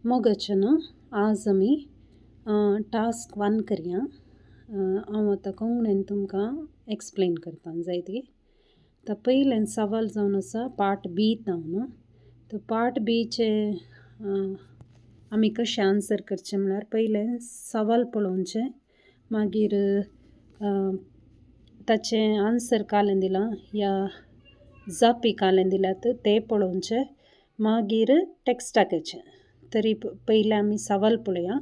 मोगाच्या न्हू आज आमी टास्क 1 करया. हांव आतां कोंकणीन तुमकां एक्सप्लेन करता जाय ती. आतां पयलें सवाल जावन आसा पार्ट बी न्हू. तो पार्ट बीचे आमी कशें आन्सर करचें म्हळ्यार पयलें सवाल पळोवचें, मागीर ताचें आन्सर कालें दिलां या जापी कालें दिल्यात ते पळोवचें, मागीर टॅक्स्टाक येचें. तरी पयलें आमी सवाल पळोवया.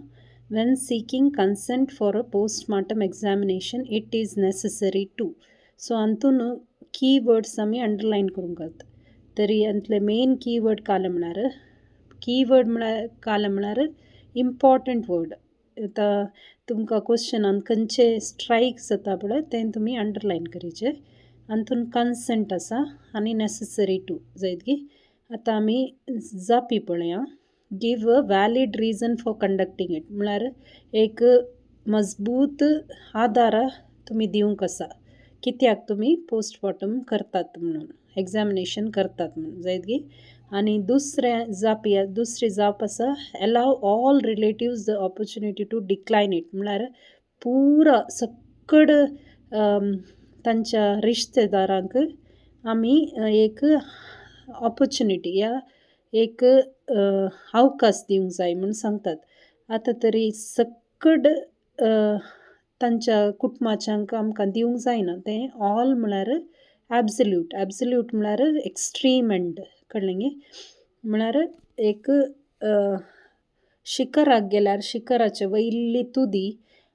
When seeking consent for a postmortem examination it is necessary to. So हातून की वर्ड्स आमी अंडरलायन करूंक जाता. तरी हातूंतले मेन की वर्ड काले म्हळ्यार इम्पॉर्टंट वर्ड. आतां तुमकां क्वेश्चनान खंयचे स्ट्रायक जाता पळय तें तुमी अंडरलायन करीचें. हातून कन्सेंट आसा आनी नेसेसरी टू जायत की. आतां आमी जापी पळोवया. Give a valid reason for conducting it म्हळ्यार एक मजबूत आदार तुमी दिवंक आसा कित्याक तुमी पोस्टमॉर्टम करतात म्हणून, एग्जामिनेशन करतात म्हणून जायत की. आनी दुसरी जाप आसा allow all relatives the opportunity to decline it म्हळ्यार पुरा सकड तांच्या रिश्तेदारांक आमी एक ऑपॉर्च्युनिटी या एक अवकाश दिवंक जाय म्हणून सांगतात. आतां तरी सकड तांच्या कुटुंबाच्यांक आमकां दिवंक जायना तें ऑल म्हळ्यार एब्सोल्यूट म्हळ्यार एक्स्ट्रीम एंड कळ्ळें न्ही. म्हळ्यार एक शिखराक गेल्यार शिखराचे वयली तुदी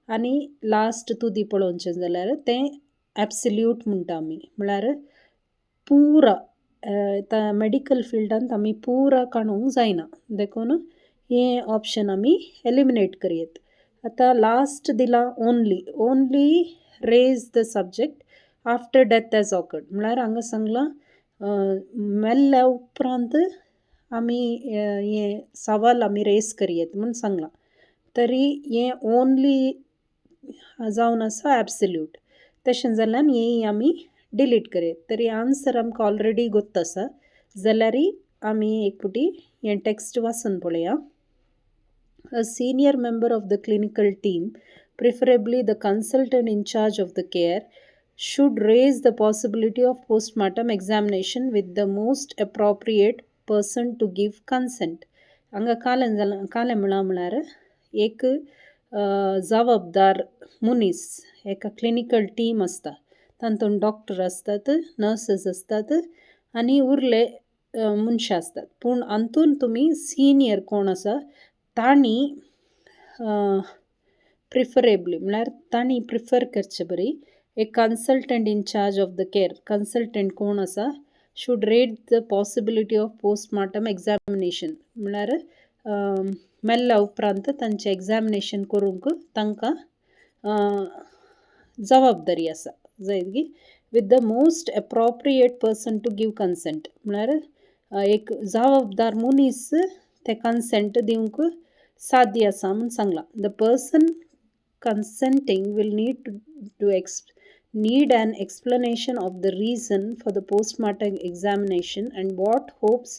आनी लास्ट तुदी पळोवचें जाल्यार तें एब्सोल्यूट म्हणटा आमी. म्हळ्यार पुरा आतां मेडिकल फिल्डांत आमी पुरा काणूंक जायना देखून हें ऑप्शन आमी एलिमिनेट करयत. आतां लास्ट दिलां only raise the subject after death has occurred म्हळ्यार हांगा सांगलां मेल्ल्या उपरांत आमी हें सवाल आमी रेज करयत म्हणून सांगलां. तरी हें ओन्ली जावन आसा एब्सोल्यूट. तशें जाल्यार हें आमी डिलीट करयत. तरी आन्सर आमकां ऑलरेडी गोत्त आसा जाल्यार आमी एक पुटी हें टेक्स्ट वाचून पळोवया. A senior member of the clinical team, preferably the consultant in charge of the care, should raise the possibility of postmortem examination with the most appropriate person to give consent. हांगा कालें म्हळ्यार एक जबाबदार मनीस, एका clinical team आसता. तातूंत doctor आसतात, nurses आसतात आनी उरले मनशां आसतात. पूण हातून तुमी सिनियर कोण आसा तांणी प्रिफरेबली म्हळ्यार तांणी प्रिफर करचें बरी एक consultant in charge of the care. Consultant कोण आसा should rate the possibility of postmortem examination म्हळ्यार मेल्ल्या उपरांत तांचें एग्जामिनेशन करूंक तांकां जबाबदारी आसा जायत की. With the most appropriate person to give consent म्हळ्यार एक जबाबदार मनीस तें कन्सेंट दिवंक साध्य आसा म्हणून सांगलां. The person consenting will need an explanation of the reason for the postmortem examination and what hopes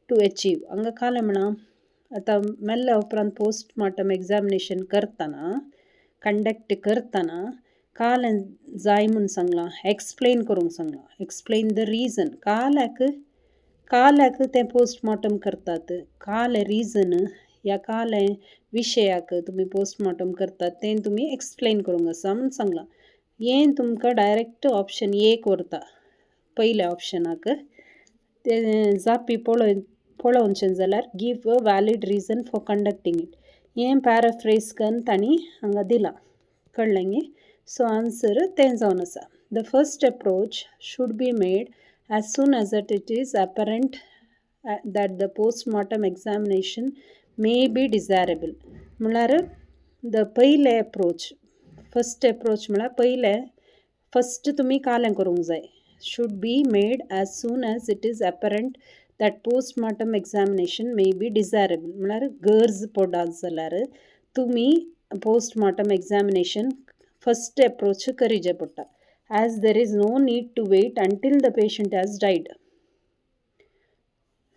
to achieve. हांगा कालें म्हणा आतां मेल्ल्या उपरांत पोस्टमॉर्टम एग्जामिनेशन करतना कंडक्ट करतना कालें जाय म्हणून सांगलां, एक्सप्लेन करूंक सांगलां. एक्सप्लेन द रिजन काल्याक तें पोस्टमॉर्टम करतात, कालें रिजन या कालें विशयाक तुमी पोस्टमॉर्टम करतात तें तुमी एक्सप्लेन करूंक आसा म्हणून सांगलां. हें तुमकां डायरेक्ट ऑप्शन एक व्हरता पयल्या ऑप्शनाक. तें जापी पळोवचें जाल्यार give a valid reason for conducting it. हें पॅराफ्रेज करून तांणी हांगा दिलां कळ्ळें न्ही. सो आन्सर तें जावन आसा. The first approach should be made as soon as it is apparent that the postmortem examination may be desirable. म्हळ्यार द पयले अप्रोच फर्स्ट अप्रोच म्हळ्यार फर्स्ट तुमी कालें करूंक जाय. Should be made as soon as it is apparent that postmortem examination may be desirable म्हळ्यार गरज पडत जाल्यार तुमी पोस्टमॉर्टम एग्जामिनेशन फर्स्ट अप्रोच करिचें पडटा. as there is no need to wait until the patient has died.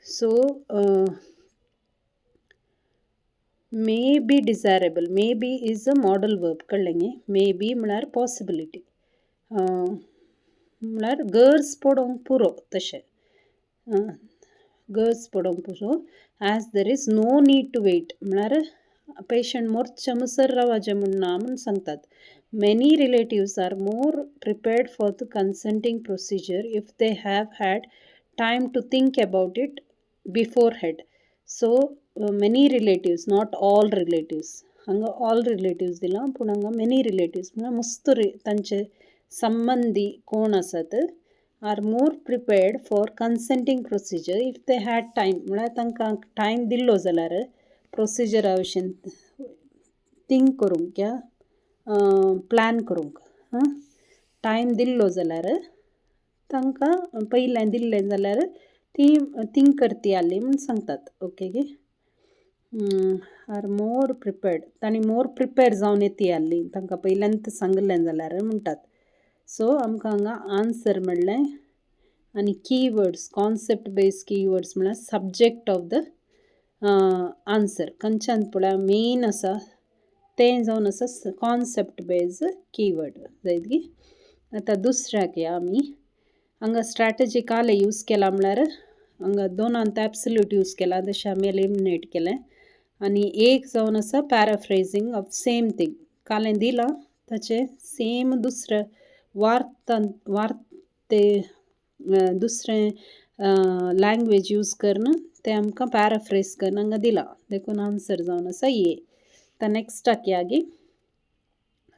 So may be desirable, may be is a modal verb कळ्ळें न्ही. May be म्हळ्यार possibility, म्हळ्यार गरज पडोंक पुरो तशें. गरज पडोंक पुरो. As there is no need to wait म्हळ्यार पेशंट मोरचे मुसर रावचें म्हूण ना म्हूण सांगतात. Many relatives are more prepared for the consenting procedure if they have had time to think about it beforehand. So many relatives, not all relatives. हांगा all relatives दिला पूण हांगा मेनी रिलेटिव्स म्हळ्यार मस्त तांचे संबंधी कोण आसात are more prepared for consenting procedure if they had time म्हळ्यार तांकां टायम दिल्लो जाल्यार प्रोसिजरा विशीं थिंक करूंक या प्लॅन करूंक. टायम दिल्लो जाल्यार तांकां पयलें दिल्लें जाल्यार ती थिंक करती आसली म्हूण सांगतात. ओके गे. आर मोर प्रिपेर्ड, तांणी मोर प्रिपेर जावन येती आसली तांकां पयल्यांत सांगलें जाल्यार म्हणटात. सो आमकां हांगा आन्सर म्हणलें आनी कीवर्ड्स, कॉन्सेप्ट बेस्ड कीवर्ड्स म्हळ्यार सब्जेक्ट ऑफ द आन्सर खंयच्यान पळय मेन आसा तें जावन आसा कॉन्सेप्ट बेस्ड कीवर्ड. जायत गी. आतां दुसऱ्याक या आमी. हांगा स्ट्रॅटेजी काले यूज केला म्हळ्यार हांगा दोनांत एब्सोल्यूट यूज केला जशें आमी एलिमिनेट केलें. आनी एक जावन आसा पॅराफ्रेझींग ऑफ सेम थिंग. कालें दिलां ताचें सेम दुसरें वार्ते दुसरें लँग्वेज यूज करून तें आमकां पॅराफ्रेज करून हांगा दिलां. देखून आन्सर जावन आसा ए. आतां नॅक्स्टाक या गी.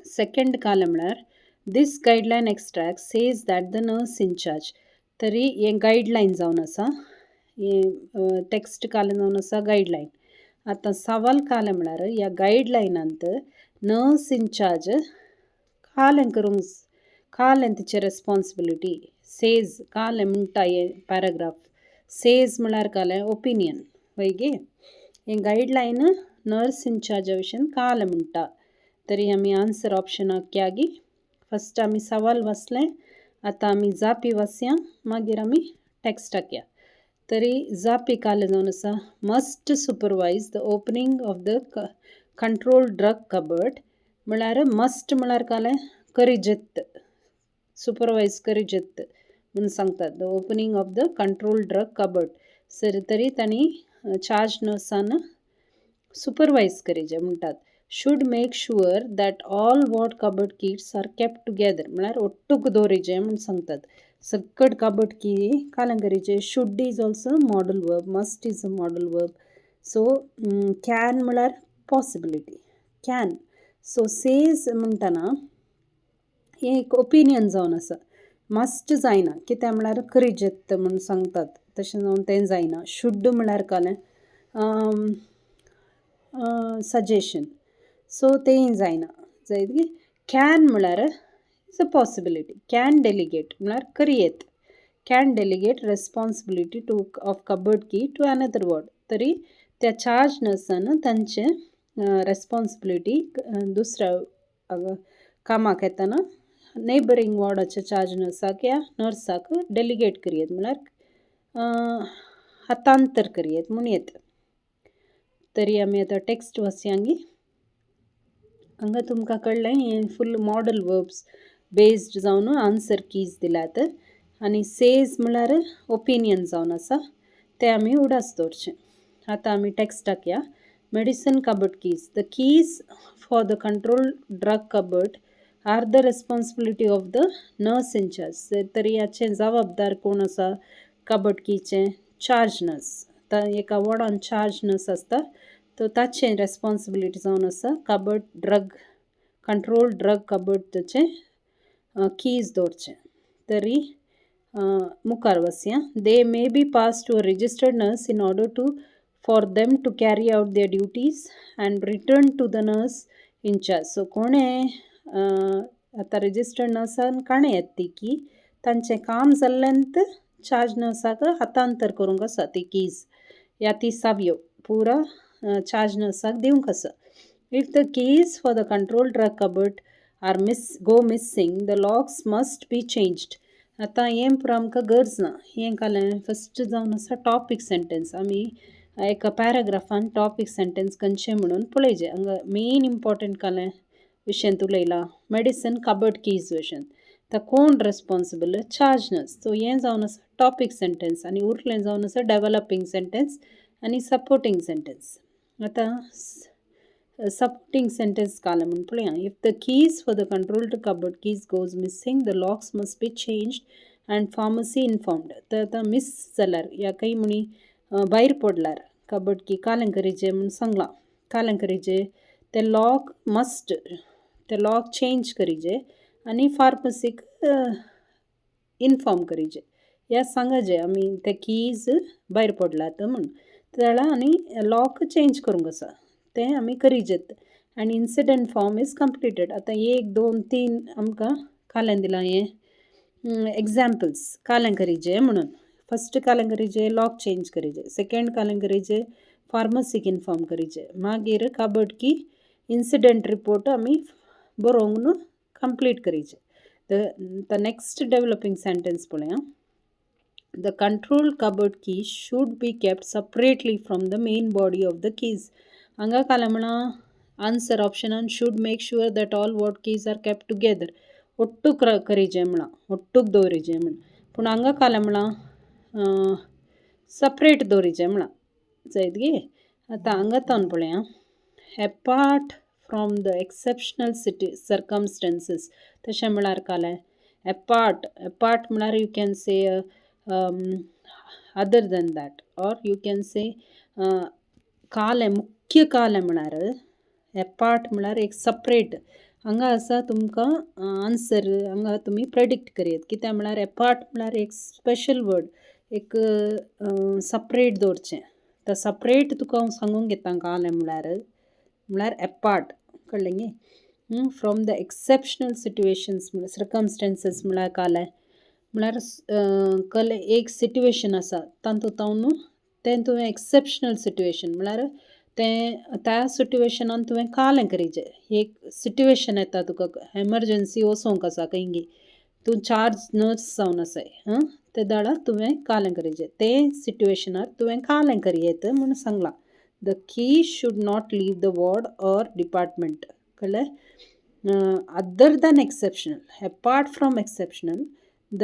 सेकंड कालें म्हळ्यार दीस guideline extract says that the nurse in charge. तरी हें गायडलायन जावन आसा. टेक्स्ट कालें जावन आसा गायडलायन. आतां सवाल कालें म्हळ्यार ह्या गायडलायनांत नर्स इन चार्ज कालें करूंक कालें तिचें रेस्पॉन्सिबिलिटी. सेज कालें म्हणटा हें पॅराग्राफ. सेज म्हळ्यार कालें ओपिनियन वय गे. हें गायडलायन नर्स इन चार्जा विशीं कालें म्हणटा. तरी आमी आन्सर ऑप्शनाक या गी. फस्ट आमी सवाल वाचलें. आतां आमी जापी वाचया मागीर आमी टेक्स्टाक या. तरी जापी कालें जावन आसा must supervise the opening of the control drug cupboard. म्हळ्यार मस्ट म्हळ्यार कालें करिजेत, सुपरवायज करिजेत म्हणून सांगतात. The opening of the control drug cupboard. सर तरी तांणी चार्ज नर्सान सुपरवायज करिचें म्हणटात. Should make sure that all ward cupboard kits are kept together म्हळ्यार ओट्टूक दवरिचें म्हूण सांगतात. सकट कबर्ड की कालें करिचें. Should is also modal verb, must is a modal verb. So can म्हळ्यार पॉसिबिलिटी, कॅन. सो सेज म्हणटना हें एक ओपिनियन जावन आसा. मस्ट जायना कित्याक म्हळ्यार करिजेत म्हूण सांगतात तशें जावन तें जायना. शूड म्हळ्यार कालें सजेशन. सो तेंय जायना. जायत गी. कॅन म्हळ्यार is a possibility. Can delegate म्हळ्यार करियेत. Can delegate responsibility to of cupboard key to another ward. तरी त्या चार्ज नर्सान तांचे रेस्पॉन्सिबिलिटी दुसऱ्या कामाक येताना नेबरिंग वॉर्डाच्या चार्ज नर्साक या नर्साक डेलिगेट करियेत म्हळ्यार हस्तांतर करियेत म्हूण येता. तरी आमी आतां टेक्स्ट वाचयांगी. हांगा तुमकां कळ्ळें हें फूल मॉडल वर्ब्स बेस्ड जावन आन्सर कीज दिल्यात. आनी सेज म्हळ्यार ओपिनियन जावन आसा तें आमी उडास दवरचें. आतां आमी टेक्स्टाक या. Medicine cupboard keys. The keys for the control drug cupboard are the responsibility of the nurse in charge. तरी हाचें जबाबदार कोण आसा कबर्ड कीचें? Charge nurse. एका वॉर्डान चार्ज नर्स आसता तो ताचें रेस्पॉन्सिबिलिटी जावन आसा कबर्ड ड्रग कंट्रोल ड्रग कबर्डचें कीज दवरचें. तरी मुखार वचया. They may be pass to a registered nurse in order to for them to carry out their duties and return to the nurse in charge. So कोणें आतां registered नर्सान काणें येत ती की तांचें काम जाल्ल्यांत चार्ज नर्साक हस्तांतर करूंक आसा ती कीज या ती सावयो पुरा चार्ज नर्साक दिवंक आसा. If the keys for the control drug cupboard are go missing the locks must be changed. आतां हें पुरो आमकां गरज ना. हें कालें फस्ट जावन आसा टॉपीक सेंटेन्स. आमी एका पॅराग्राफान टॉपिक सेंटेन्स खंयचें म्हणून पळयचें. हांगा मेन इम्पॉर्टंट कालें विशयन उलयलां मेडिसीन कबर्ड कीज विशयन. तर कोण रेस्पॉन्सिबल चार्ज नर्स. सो हें जावन आसा टॉपिक सेंटेन्स आनी उरलें जावन आसा डेवलपिंग सेंटेन्स आनी सपोर्टींग सेंटेन्स. आतां सपोर्टींग सेंटेन्स कालें म्हणून पळया. If the keys for the control to cupboard keys goes missing the locks must be changed and pharmacy informed. तर आतां मिस जाल्यार या काही म्हणी भायर पडल्यार कबर्ड की कालें करीचें म्हणून सांगलां. कालें करीचें ते लॉक मस्ट ते लॉक चेंज करीचे आनी फार्मसीक इन्फॉर्म करीचे. या सांगाचे आमी ते कीज भायर पडलात म्हणून. जाल्यार आनी लॉक चेंज करूंक आसा तें आमी करीचेत. आनी इन्सिडंट फॉर्म इज कंप्लिटेड. आतां 1 2 3 आमकां कालें दिलां हें एग्जाम्पल्स कालें करीचें म्हणून. फर्स्ट कालें करीचें लॉक चेंज करीचें. सेकंड कालें करीचें फार्मसीक इन्फॉर्म करीचें. मागीर कबर्ड की इन्सिडंट रिपोर्ट आमी बरोवन कंप्लीट करीचें. द नेक्स्ट डेवलपिंग सेंटेन्स पळया. The control cupboard key should be kept separately from the main body of the keys. हांगा कालें म्हणा answer ऑप्शनान should make sure that all word keys are kept together. ಒಟ್ಟುಕ್ करीचें म्हणा ಒಟ್ಟुक दवरीचें म्हण. पूण हांगा कालें म्हणा separate दवरीचें म्हणा जायत गे. आतां हांगा तावन पळया. Apart from the exceptional circumstances तशें म्हळ्यार कालें एपार्ट म्हळ्यार you can say other than that or you can say कालें मुख्य कालें म्हळ्यार एपार्ट म्हळ्यार एक सपरेट. हांगा आसा तुमकां आन्सर हांगा तुमी प्रेडिक्ट करीत. कित्याक म्हळ्यार एपार्ट म्हळ्यार एक स्पेशल वर्ड एक सपरेट दवरचें. तर सपरेट तुका हांव सांगूंक घेता कालें म्हळ्यार एपार्ट कळ्ळें न्ही. फ्रॉम द एक्सेप्शनल सिट्युएशन्स सर्कमस्टन्सीस म्हळ्यार कालें म्हळ्यार एक सिट्युएशन आसा तातूंत तें तुवें एक्सेप्शनल सिट्युएशन म्हळ्यार तें त्या सिट्युएशनान तुवें कालें करीचें. एक सिट्युएशन येता तुका एमर्जन्सी वचोंक आसा खंयी तूं चार्ज नर्स जावन आसाय ते दाळा तुवें कालें करीचें. ते सिट्युएशनार तुवें कालें करयेत म्हणून सांगलां. The key should not leave the ward or department कळ्ळें. Other than exceptional apart from exceptional the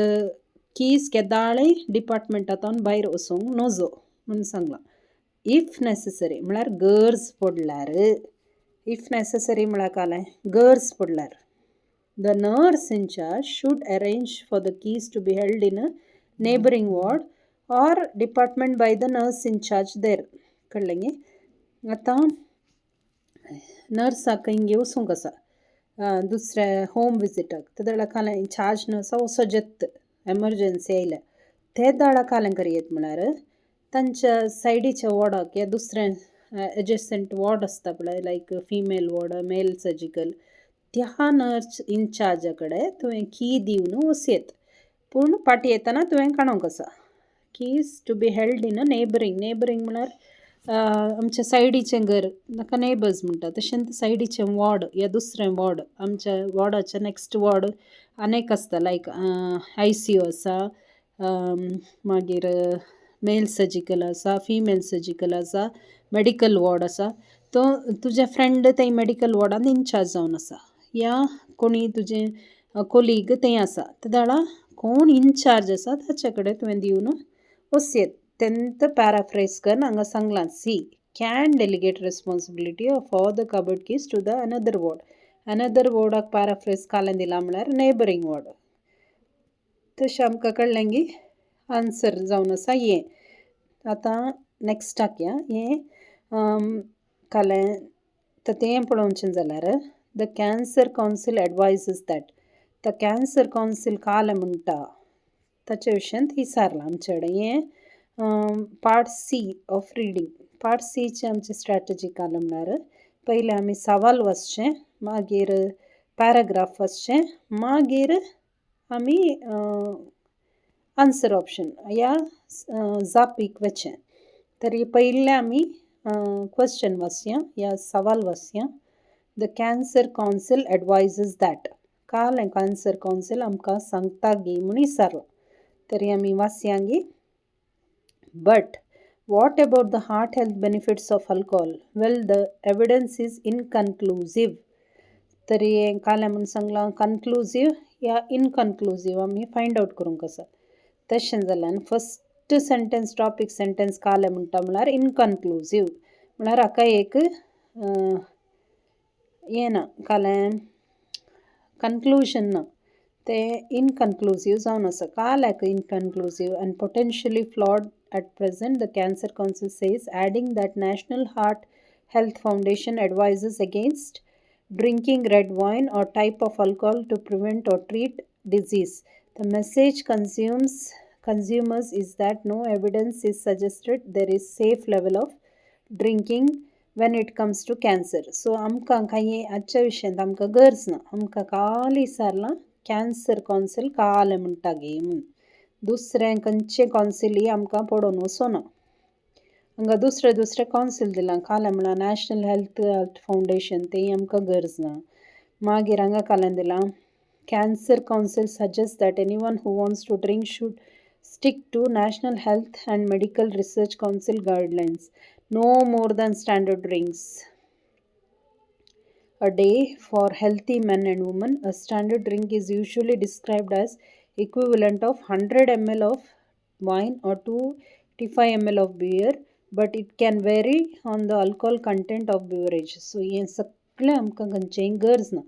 keys केदाळय डिपार्टमेंटांतून भायर वचोंक नजो म्हणून सांगलां. इफ नेसेसरी म्हळ्यार गरज पडल्यार. इफ नेसेसरी म्हळ्यार कालें गरज पडल्यार the nurse in charge should arrange for the keys to be held in a neighbouring ward or department by the nurse in charge there कळ्ळें न्ही. आतां नर्साक खंय वचोंक आसा दुसऱ्या होम विजिटाक ते दाळा कालें चार्ज नर्सा वचोचेत एमर्जन्सी आयल्या ते दाळा कालें करयेत म्हळ्यार तांच्या सायडीच्या वॉर्डाक या दुसरें एडजस्टंट वॉर्ड आसता पळय लायक फिमेल वॉर्ड मेल सर्जिकल त्या नर्स इनचार्जा कडेन तुवें की दिवन वचयत. पूण पाटी येतना तुवें काणोवंक आसा keys to be held in a neighbouring म्हळ्यार आमच्या सायडीचें घर नाका नेबर्स म्हणटा तशें सायडीचें वॉर्ड या दुसरें वॉर्ड आमच्या वॉर्डाचें नेक्स्ट वॉर्ड आनेक आसता लायक ICU आसा मागीर मेल सर्जिकल आसा फिमेल सर्जिकल आसा मेडिकल वॉर्ड आसा. तो तुजे फ्रेंड थंय मेडिकल वॉर्डान इनचार्ज जावन आसा या कोणी तुजें कोलीग थंय आसा ते दाळा कोण इनचार्ज आसा ताचे कडेन तुवें दिवन वचयत. तेंत पॅराफ्रेज करून हांगा सांगलां. She can delegate responsibility of all the cupboard keys to the another ward. Another वॉर्डाक पॅराफ्रेज कालें दिलां म्हळ्यार नेबरिंग वॉर्ड. तशें आमकां कळ्ळें की आन्सर जावन आसा हें. आतां नेक्स्टाक या हें कालें तें पळोवचें जाल्यार the cancer council advises that. The cancer council कालें म्हणटा ताचे विशयन विचारलां आमचे कडेन. हें part C of reading. Part Cचें आमचें स्ट्रॅटजी कालें म्हळ्यार पयलें आमी सवाल वाचचें मागीर पॅराग्राफ वाचचें मागीर आमी आन्सर ऑप्शन या जापीक वचचें. तरी पयलें आमी क्वेश्चन वाचया या सवाल वाचया. The cancer council advises that. कालें कॅन्सर कावन्सील आमकां सांगता गी म्हूण विचारलां. तरी आमी वाचया गी. But What about the heart health benefits of alcohol? Well, the evidence is inconclusive. तरी काल म्हणून सांगला कन्क्लुसिव्ह या इनकन्क्लुसिव्ह आम्ही फायंड आउट करूंक कसा तशें जाल्यार फस्ट सेंटेंस टॉपिक सेंटेंस काल म्हणटा म्हळ्यार इनकन्क्लुसिव्ह म्हळ्यार हाका एक हें ना कालें कन्क्लुजन ना तें इनकन्क्लुसिव्ह जावन आसा काल्याक इनकन्क्लुसिव्ह and potentially flawed at present. The Cancer Council says, adding that National Heart Health Foundation advises against drinking red wine or type of alcohol to prevent or treat disease. The message consumers is that no evidence is suggested there is safe level of drinking when it comes to cancer. So आमकां काही आजच्या विशयांत आमकां गरज ना आमकां खाली सारला cancer council काले म्हणटा गे म्हूण दुसरें खंयचें कावन्सिलूय आमकां पडोवन वचोना हांगा दुसरें कावन्सील दिलां कालें म्हळ्यार नॅशनल हेल्थ फावंडेशन तेंय आमकां गरज ना मागीर हांगा कालें दिलां cancer council suggest that anyone who wants to drink should stick to National Health and Medical Research Council guidelines. No more than standard drinks a day for healthy men and women. A standard drink is usually described as equivalent of 100 ml of wine or 285 ml of beer, but it can vary on the alcohol content of beverage. So हें सगळें आमकां खंयचेंय गरज ना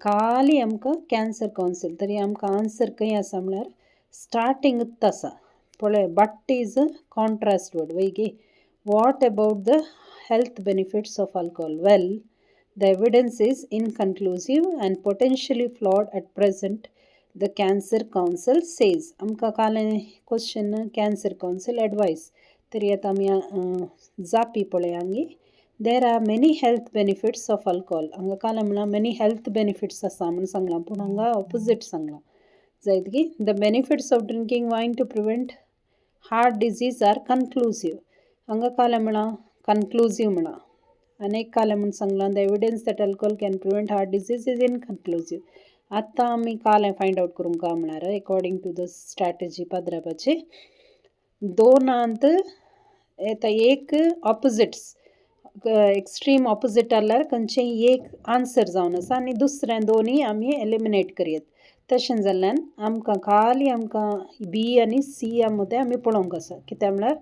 खाली आमकां cancer council तरी आमकां आन्सर खंय आसा म्हळ्यार starting tasa pole but is a contrast word vaige what about the health benefits of alcohol? Well, the evidence is inconclusive and potentially flawed at present. The Cancer Council says amka kale question Cancer Council advice tari ata ami zapi poleyangi there are many health benefits of alcohol anga kale mala many health benefits asa mun sangla pun anga opposite sangla the benefits of drinking wine to prevent heart disease are conclusive. Anga kala mala conclusive mala. Anek kala mun sangla the evidence that alcohol can prevent heart disease is inconclusive. Atta ami kala find out kurunga mala according to the strategy padrapache. दोनांत eta एक opposites extreme opposite आल्यार खंयचेंय एक answer जावन आसा आनी दुसरें दोनी आमी eliminate करयत तशें जाल्ल्यान आमकां खाली आमकां बी आनी सी मदें आमी पळोवंक आसा कित्याक म्हळ्यार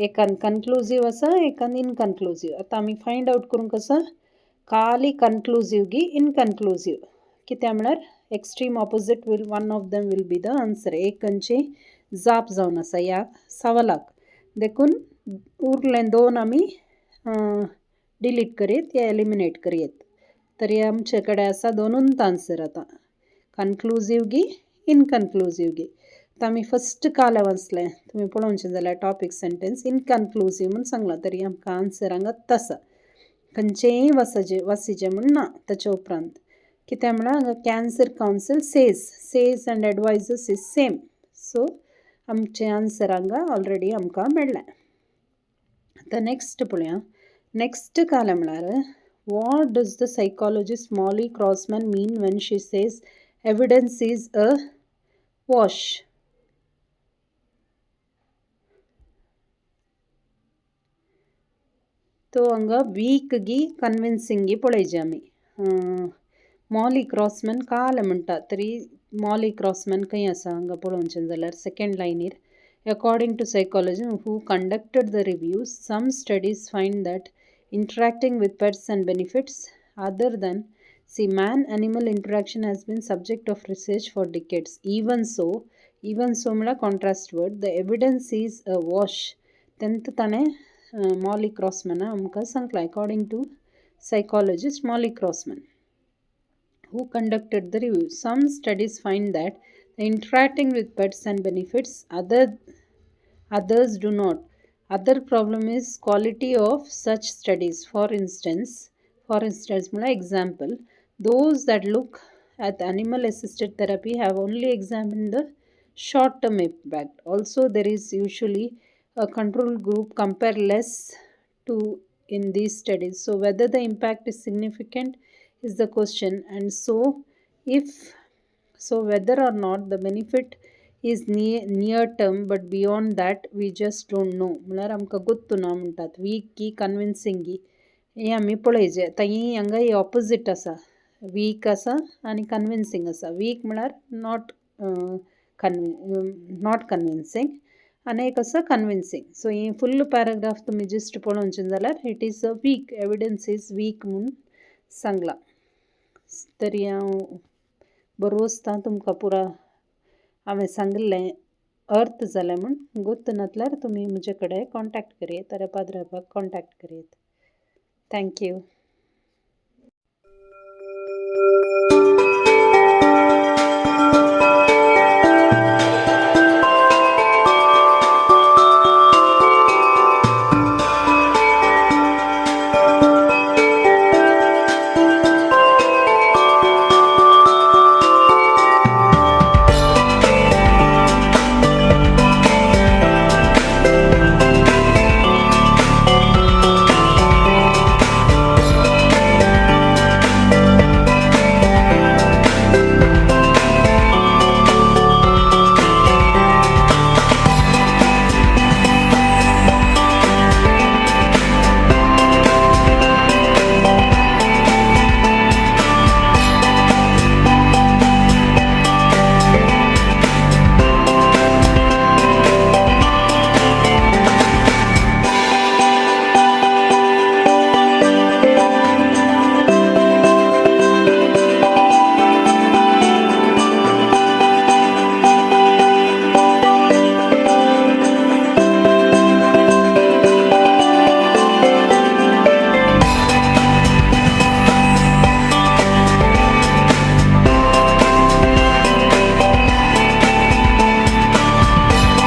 एकान कन्क्लुजीव आसा एकान इनकन्क्लुजीव आतां आमी फायंड आउट करूंक आसा खाली कन्क्लुजीव गी इनकन्क्लुजीव कित्याक म्हळ्यार extreme opposite will one of them will be the answer एक खंयचें जाप जावन आसा ह्या सवालाक देखून उरलें दोन आमी डिलीट करीत या एलिमिनेट करीत तरी आमचे कडेन आसा दोनूच आन्सर आतां कन्क्लुजीव गी इनकन्क्लुजीव गी आतां आमी फस्ट कालें वाचलें तुमी पळोवचें जाल्यार टॉपीक सेंटेंस इनकन्क्लुजीव म्हूण सांगलां तरी आमकां आन्सर हांगा तसा खंयचेंय वासिचें म्हूण ना ताचे उपरांत कित्याक म्हळ्यार हांगा cancer council says and advises is same so आमचें आन्सर हांगा ऑलरेडी आमकां मेळ्ळें आतां नेक्स्ट पळोवया नेक्स्ट कालें म्हळ्यार what does the psychologist Molly Crossman mean when she says evidence is a wash? तो हांगा वीक गी कन्विन्सिंग गी पळयचें आमी मॉली क्रॉसमॅन काल म्हणटा तरी मॉली क्रॉसमॅन खंय आसा हांगा पळोवचें जाल्यार second लायनीर according to psychologists who conducted the reviews some studies find that interacting with pets and benefits other than man-animal interaction has been subject of research for decades. Even so म्हळ्यार contrast word the evidence is a wash तेंत ताणें Molly क्रॉसमॅन आमकां सांगलां according to psychologist Molly Crossman who conducted the review. Some studies find that interacting with pets and benefits others do not. Other problem is quality of such studies. For instance, example, those that look at animal assisted therapy have only examined the short term impact. Also, there is usually a control group compare less to in these studies. So whether the impact is significant is the question, and so whether or not the benefit is near term but beyond that we just don't know म्हळ्यार आमकां गोत्तू ना म्हणटात. Weak की कन्विन्सिंगी हें आमी पळयचें. आतां ही हांगा ही opposite आसा. वीक आसा आनी कन्विन्सिंग आसा. वीक म्हळ्यार नॉट कन्विन्सिंग आनी एक आसा कन्विन्सिंग. सो ही फुल्ल पॅराग्राफ तुमी जस्ट पळोवचें जाल्यार it is a weak, evidence is weak म्हणून सांगलां. तरी हांव बरोवस्तां तुमकां पुरा हांवें सांगिल्लें अर्थ जालें म्हूण. गुर्त नासल्यार तुमी म्हजे कडेन कॉन्टॅक्ट करेत, पाद्राबाक कॉन्टॅक्ट करेत. थँक्यू.